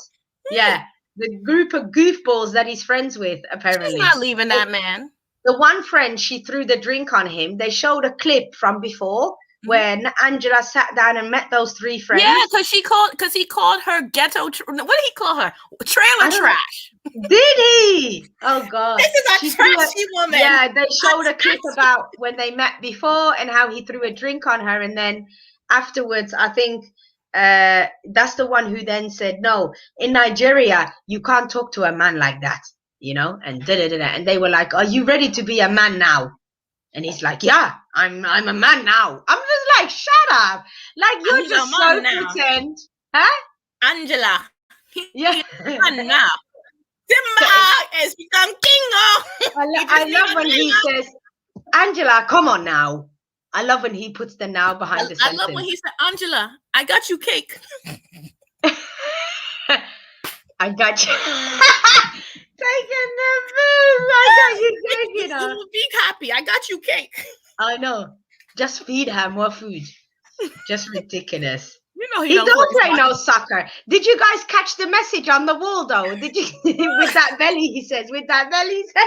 Speaker 1: Yeah, the group of goofballs that he's friends with, apparently.
Speaker 2: She's not leaving that man.
Speaker 1: The one friend, she threw the drink on him. They showed a clip from before when Angela sat down and met those three friends.
Speaker 2: Yeah, because he called her ghetto. What did he call her? Trailer trash.
Speaker 1: Did he? Oh God!
Speaker 2: This is a trashy woman.
Speaker 1: Yeah, they showed a clip about when they met before and how he threw a drink on her, and then afterwards, I think that's the one who then said, "No, in Nigeria, you can't talk to a man like that," and and they were like, "Are you ready to be a man now?" And he's like, "Yeah, I'm a man now." I'm just like, "Shut up!" Like you're just so pretend, huh?
Speaker 2: Angela,
Speaker 1: yeah,
Speaker 2: man now. Simba has become king.
Speaker 1: I love when he says, "Angela, come on now." I love when he puts the now behind the sentence.
Speaker 2: I love when he said, "Angela, I got you cake."
Speaker 1: I got you. Taking the food. I got you cake,
Speaker 2: You will be happy. I got you cake.
Speaker 1: I know. Just feed her more food. Just ridiculous.
Speaker 2: You know
Speaker 1: he don't play no soccer. Did you guys catch the message on the wall though? Did you with that belly? He says with that belly. He says.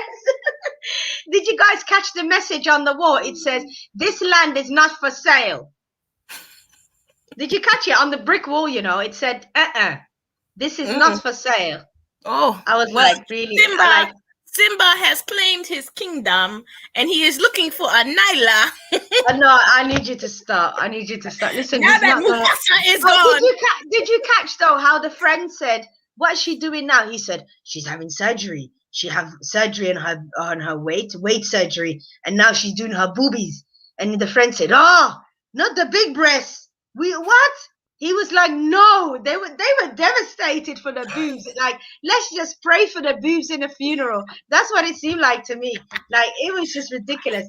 Speaker 1: Did you guys catch the message on the wall? It says this land is not for sale. Did you catch it on the brick wall? You know, it said this is not for sale.
Speaker 2: Oh,
Speaker 1: I was like, really?
Speaker 2: Simba has claimed his kingdom and he is looking for a Nyla.
Speaker 1: No, I need you to stop. I need you to stop. Listen,
Speaker 2: now that Mufasa is gone.
Speaker 1: Did you catch though how the friend said, "What's she doing now?" He said, "She's having surgery. She have surgery on her weight surgery, and now she's doing her boobies." And the friend said, "Oh, not the big breasts. What?" He was like, "No, they were devastated for the boobs. Like, let's just pray for the boobs in a funeral." That's what it seemed like to me. Like, it was just ridiculous.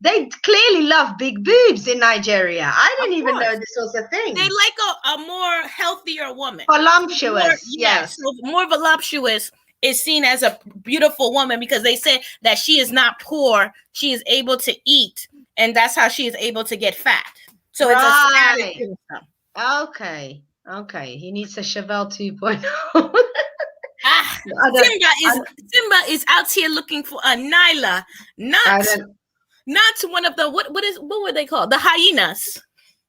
Speaker 1: They clearly love big boobs in Nigeria. I didn't even know this was a thing.
Speaker 2: They like a more healthier woman.
Speaker 1: Voluptuous, yes.
Speaker 2: So more voluptuous is seen as a beautiful woman because they say that she is not poor. She is able to eat, and that's how she is able to get fat. So it's a status system.
Speaker 1: Okay. He needs a Chevelle 2.0.
Speaker 2: Simba is out here looking for a Nyla, not one of the what were they called? The hyenas.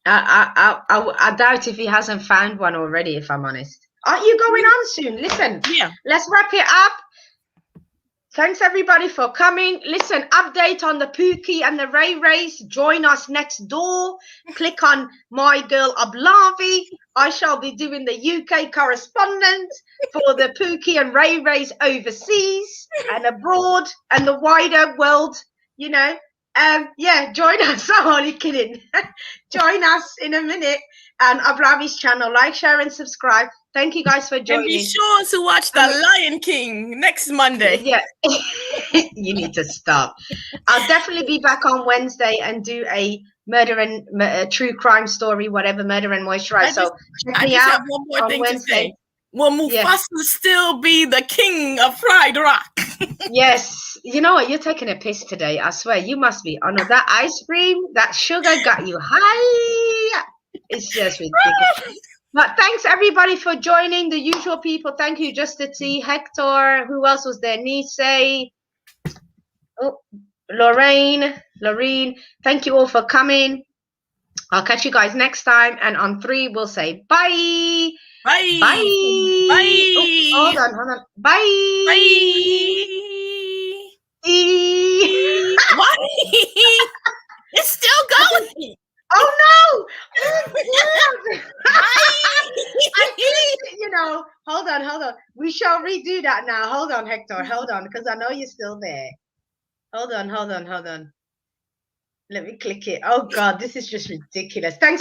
Speaker 1: I doubt if he hasn't found one already, if I'm honest. Aren't you going on soon? Listen, let's wrap it up. Thanks everybody for coming. Listen, update on the Pookie and the Ray Rays. Join us next door. Click on my girl Ablavi. I shall be doing the UK correspondent for the Pookie and Ray Rays overseas and abroad and the wider world, you know. Join us. I'm only kidding. Join us in a minute and Ablavi's channel. Like, share, and subscribe. Thank you guys for joining.
Speaker 2: And be sure to watch The Lion King next Monday.
Speaker 1: Yeah, you need to stop. I'll definitely be back on Wednesday and do a murder and true crime story, whatever, murder and moisturize. So check me out.
Speaker 2: Have one more thing Wednesday. To say. Will Mufasa still be the king of Pride Rock?
Speaker 1: Yes. You know what? You're taking a piss today. I swear. You must be. Oh, no, that ice cream, that sugar got you high. It's just ridiculous. But thanks, everybody, for joining. The usual people. Thank you, Justa T, Hector. Who else was there? Nise. Oh, Lorraine. Thank you all for coming. I'll catch you guys next time. And on 3, we'll say bye.
Speaker 2: Bye.
Speaker 1: Bye.
Speaker 2: Bye.
Speaker 1: Oh, hold on. Bye.
Speaker 2: Bye. What? It's still going.
Speaker 1: Oh no! I think, you know, hold on. We shall redo that now. Hold on, Hector. Hold on, because I know you're still there. Hold on. Let me click it. Oh God, this is just ridiculous. Thanks.